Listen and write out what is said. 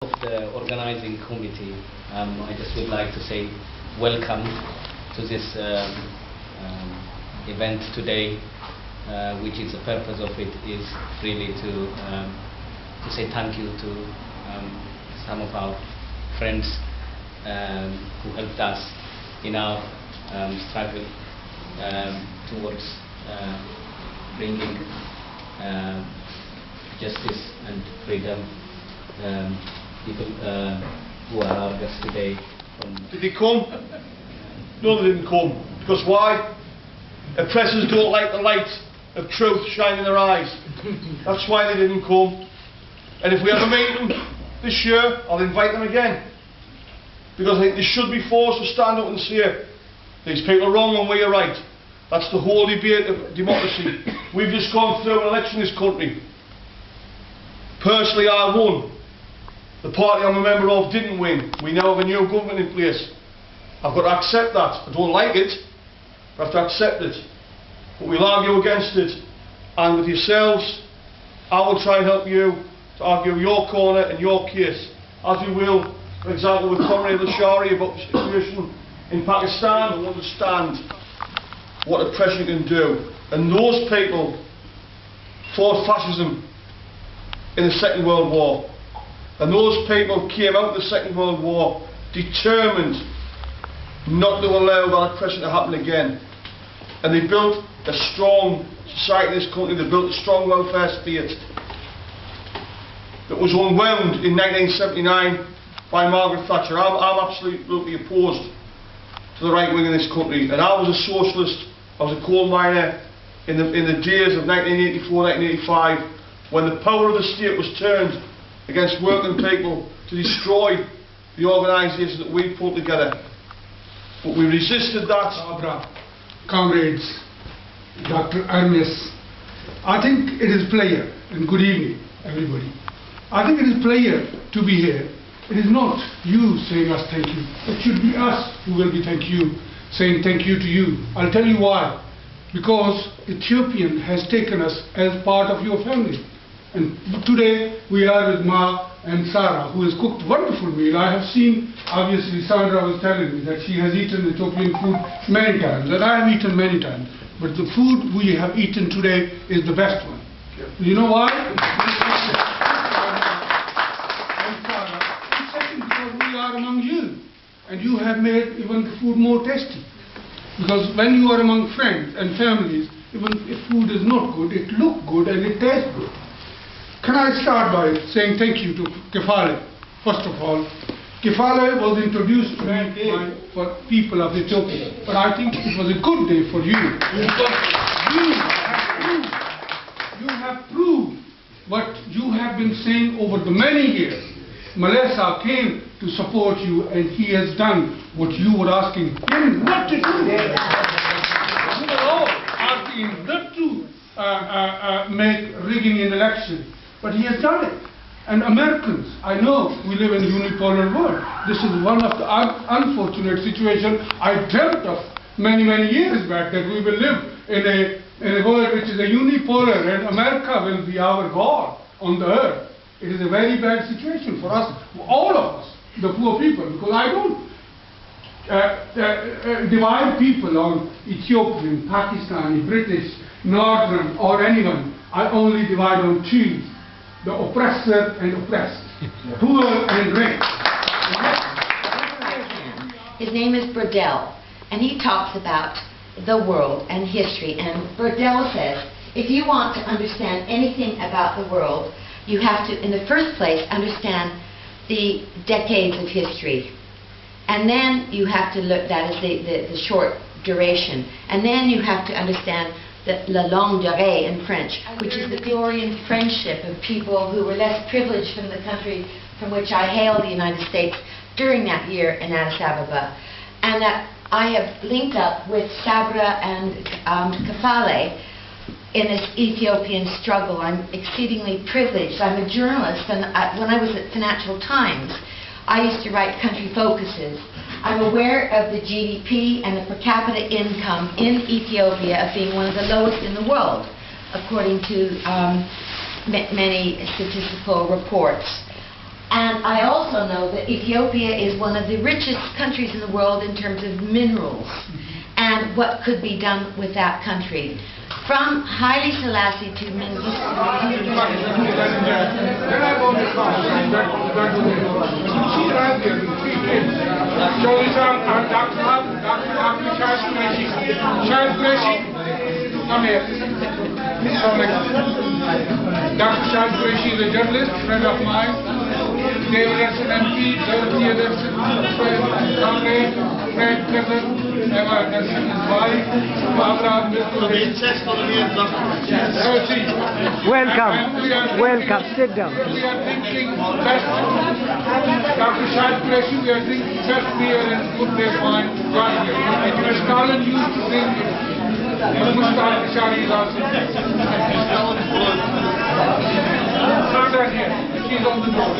of the organizing committee, I just would like to say welcome to this event today, which is the purpose of it is really to say thank you to some of our friends who helped us in our struggle towards bringing justice and freedom. People who are our guests today. Did they come? No, they didn't come. Because why? Oppressors don't like the light of truth shining in their eyes. That's why they didn't come. And if we have a meeting this year, I'll invite them again. Because I think they should be forced to stand up and say, these people are wrong and we are right. That's the whole debate of democracy. We've just gone through an election in this country. Personally, I won. The party I'm a member of didn't win. We now have a new government in place. I've got to accept that. I don't like it, but I have to accept it. But we'll argue against it. And with yourselves, I will try and help you to argue your corner and your case. As we will, for example, with Councillor Lasharie about the situation in Pakistan, and understand what oppression can do. And those people fought fascism in the Second World War. And those people came out of the Second World War determined not to allow that oppression to happen again. And they built a strong society in this country. They built a strong welfare state that was unwound in 1979 by Margaret Thatcher. I'm absolutely opposed to the right wing in this country. And I was a socialist. I was a coal miner in the days of 1984, 1985, when the power of the state was turned against working people to destroy the organisations that we put together. But we resisted that. Saundra, comrades, Dr. Ermis, I think it is pleasure, and good evening everybody. I think it is pleasure to be here. It is not you saying us thank you. It should be us who will be saying thank you to you. I'll tell you why. Because Ethiopian has taken us as part of your family. And today we are with Ma and Sarah, who has cooked wonderful meal. I have seen, obviously Saundra was telling me that she has eaten Ethiopian food many times, and I have eaten many times. But the food we have eaten today is the best one. You know why? Second, because we are among you, and you have made even the food more tasty. Because when you are among friends and families, even if food is not good, it looks good and it tastes good. Can I start by saying thank you to Kefale? First of all, Kefale was introduced to me for people of Ethiopia, but I think it was a good day for you. Because you have proved what you have been saying over the many years. Malesa came to support you, and he has done what you were asking him not to do. You were all asking him not to make rigging in elections. But he has done it. And Americans, I know we live in a unipolar world. This is one of the unfortunate situations I dreamt of many years back, that we will live in a world which is a unipolar and America will be our God on the earth. It is a very bad situation for us, all of us, the poor people, because I don't divide people on Ethiopian, Pakistani, British, Northern or anyone. I only divide on two. The oppressor and oppressed, poor and rich. His name is Burdell, and he talks about the world and history. And Burdell says, if you want to understand anything about the world, you have to, in the first place, understand the decades of history. And then you have to look, that is the short duration. And then you have to understand la longue durée in French, which is the glorious friendship of people who were less privileged from the country from which I hail, the United States, during that year in Addis Ababa. And that I have linked up with Saundra and Kefale in this Ethiopian struggle. I'm exceedingly privileged. I'm a journalist, and when I was at Financial Times, I used to write country focuses. I'm aware of the GDP and the per capita income in Ethiopia of being one of the lowest in the world, according to many statistical reports. And I also know that Ethiopia is one of the richest countries in the world in terms of minerals and what could be done with that country. From Haile Selassie to Mengistu. Then I go to class. She right there with 3 kids. So it's Dr. Shahid Qureshi. Shahid Qureshi, come here. Dr. Shahid Qureshi is a journalist, friend of mine. David Edson MP, Dorothy Edson, comrade, friend, cousin, Emma Edson, his wife, Barbara, Welcome. Welcome. Sit down. We are thinking best, Dr. Shahid Qureshi, we are thinking best beer and good beer wine. Stalin used to drink it. Mushtaq Lasharie is also. Saundra here. She's on the door.